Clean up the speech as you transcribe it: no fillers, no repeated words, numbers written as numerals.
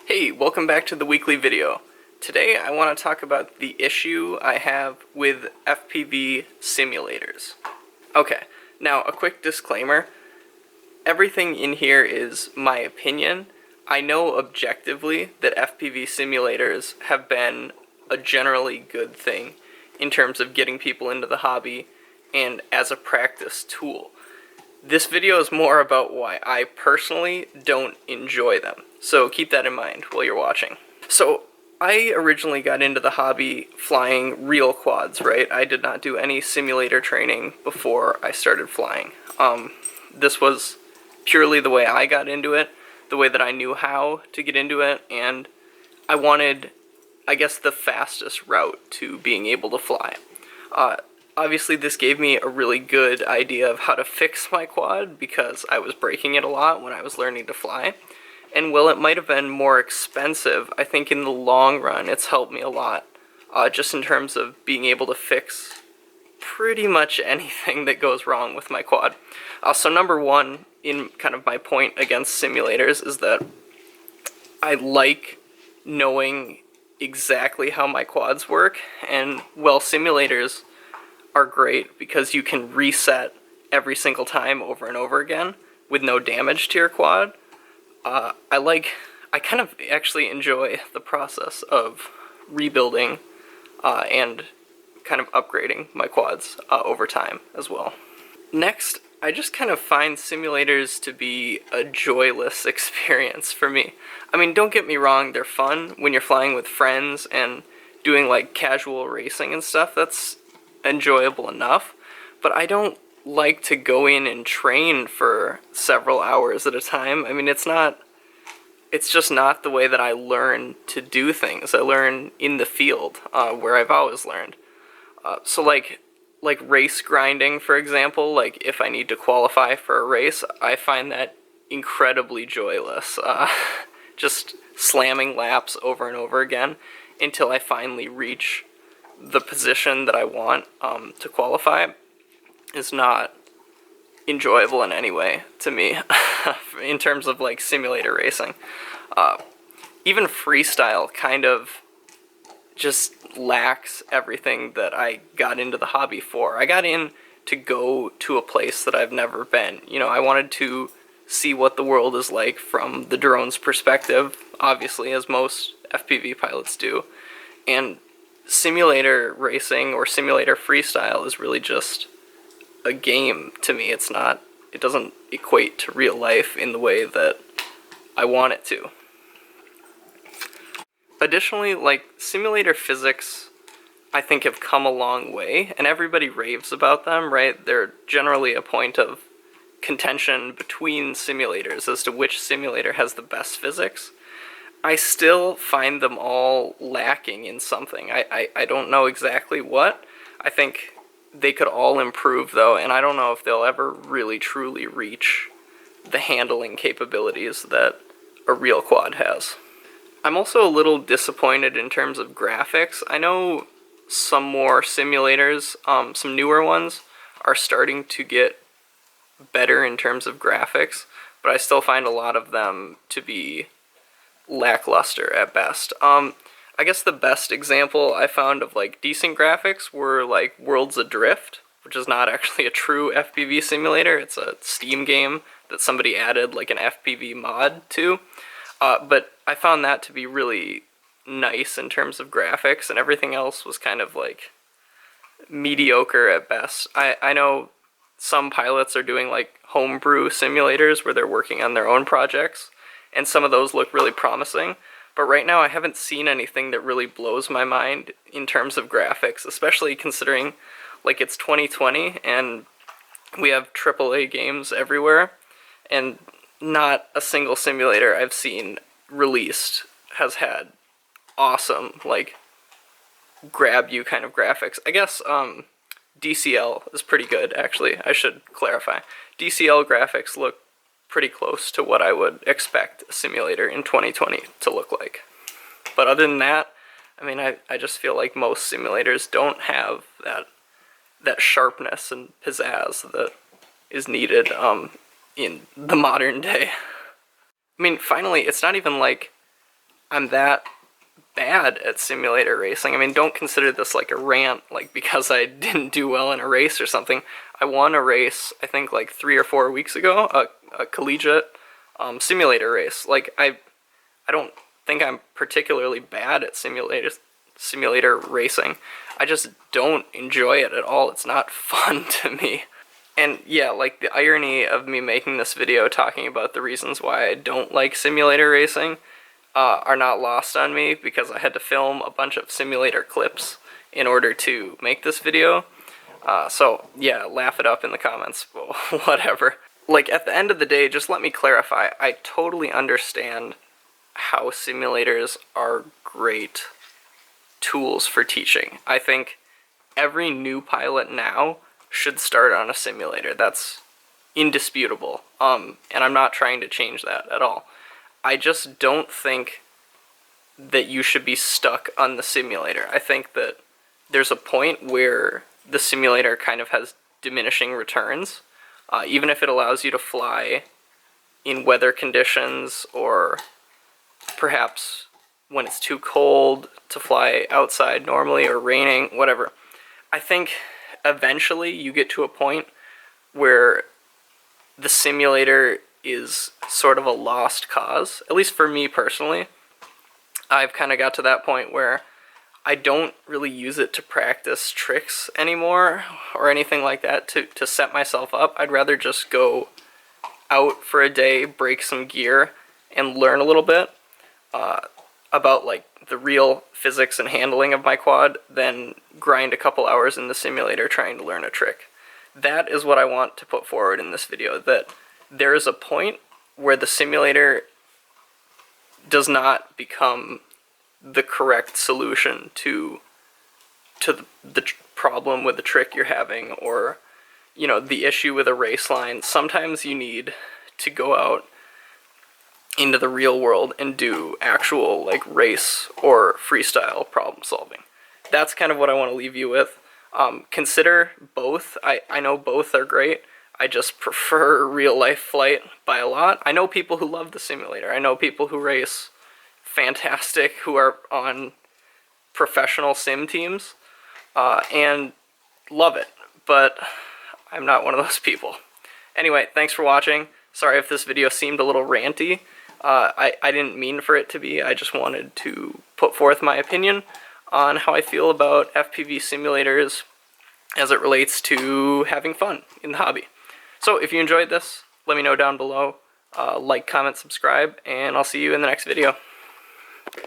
Hey, welcome back to the weekly video. Today I want to talk about the issue I have with FPV simulators. Okay, now a quick disclaimer. Everything in here is my opinion. I know objectively that FPV simulators have been a generally good thing in terms of getting people into the hobby and as a practice tool. This video is more about why I personally don't enjoy them, so keep that in mind while you're watching. So, I originally got into the hobby flying real quads, right? I did not do any simulator training before I started flying. This was purely the way I got into it, the way that I knew how to get into it, and I wanted, I guess, the fastest route to being able to fly. Obviously, this gave me a really good idea of how to fix my quad because I was breaking it a lot when I was learning to fly. And while it might have been more expensive, I think in the long run it's helped me a lot, just in terms of being able to fix pretty much anything that goes wrong with my quad. So number one, in kind of my point against simulators, is that I like knowing exactly how my quads work, and well, simulators are great because you can reset every single time over and over again with no damage to your quad. I kind of actually enjoy the process of rebuilding and kind of upgrading my quads over time as well. Next, I just kind of find simulators to be a joyless experience for me. I mean, don't get me wrong, they're fun when you're flying with friends and doing like casual racing and stuff. That's enjoyable enough, but I don't like to go in and train for several hours at a time. I mean, it's just not the way that I learn to do things. I learn in the field, where I've always learned. So like race grinding, for example, like if I need to qualify for a race, I find that incredibly joyless. Just slamming laps over and over again until I finally reach the position that I want to qualify is not enjoyable in any way to me in terms of like simulator racing. Even freestyle kind of just lacks everything that I got into the hobby for. I got in to go to a place that I've never been. You know, I wanted to see what the world is like from the drone's perspective, obviously, as most FPV pilots do. And simulator racing or simulator freestyle is really just a game to me. It doesn't equate to real life in the way that I want it to. Additionally, like, simulator physics, I think, have come a long way, and everybody raves about them, right? They're generally a point of contention between simulators as to which simulator has the best physics. I still find them all lacking in something. I don't know exactly what. I think they could all improve, though, and I don't know if they'll ever really truly reach the handling capabilities that a real quad has. I'm also a little disappointed in terms of graphics. I know some more simulators, some newer ones, are starting to get better in terms of graphics, but I still find a lot of them to be lackluster at best. I guess the best example I found of like decent graphics were like Worlds Adrift, which is not actually a true FPV simulator. It's a Steam game that somebody added like an FPV mod to. But I found that to be really nice in terms of graphics, and everything else was kind of like mediocre at best. I know some pilots are doing like homebrew simulators where they're working on their own projects, and some of those look really promising, but right now I haven't seen anything that really blows my mind in terms of graphics, especially considering like it's 2020 and we have AAA games everywhere, and not a single simulator I've seen released has had awesome, like, grab you kind of graphics. I guess DCL is pretty good, actually. I should clarify. DCL graphics look pretty close to what I would expect a simulator in 2020 to look like. But other than that, I mean, I just feel like most simulators don't have that sharpness and pizzazz that is needed in the modern day. I mean, finally, it's not even like I'm that bad at simulator racing. I mean, don't consider this like a rant, like because I didn't do well in a race or something. I won a race, I think like 3 or 4 weeks ago, a collegiate simulator race. Like, I don't think I'm particularly bad at simulator racing. I just don't enjoy it at all. It's not fun to me. And yeah, like, the irony of me making this video talking about the reasons why I don't like simulator racing are not lost on me, because I had to film a bunch of simulator clips in order to make this video. So yeah, laugh it up in the comments, whatever. Like, at the end of the day, just let me clarify, I totally understand how simulators are great tools for teaching. I think every new pilot now should start on a simulator. That's indisputable. And I'm not trying to change that at all. I just don't think that you should be stuck on the simulator. I think that there's a point where the simulator kind of has diminishing returns, even if it allows you to fly in weather conditions, or perhaps when it's too cold to fly outside normally, or raining, whatever. I think eventually you get to a point where the simulator is sort of a lost cause. At least for me personally, I've kind of got to that point where I don't really use it to practice tricks anymore or anything like that to set myself up. I'd rather just go out for a day, break some gear, and learn a little bit about like the real physics and handling of my quad than grind a couple hours in the simulator trying to learn a trick. That is what I want to put forward in this video, that there is a point where the simulator does not become the correct solution to the problem with the trick you're having, or, you know, the issue with a race line. Sometimes you need to go out into the real world and do actual, like, race or freestyle problem solving. That's kind of what I want to leave you with. Consider both. I know both are great. I just prefer real life flight by a lot. I know people who love the simulator. I know people who race fantastic, who are on professional sim teams, and love it, but I'm not one of those people. Anyway, thanks for watching. Sorry if this video seemed a little ranty. I didn't mean for it to be. I just wanted to put forth my opinion on how I feel about FPV simulators as it relates to having fun in the hobby. So if you enjoyed this, let me know down below. Like, comment, subscribe, and I'll see you in the next video.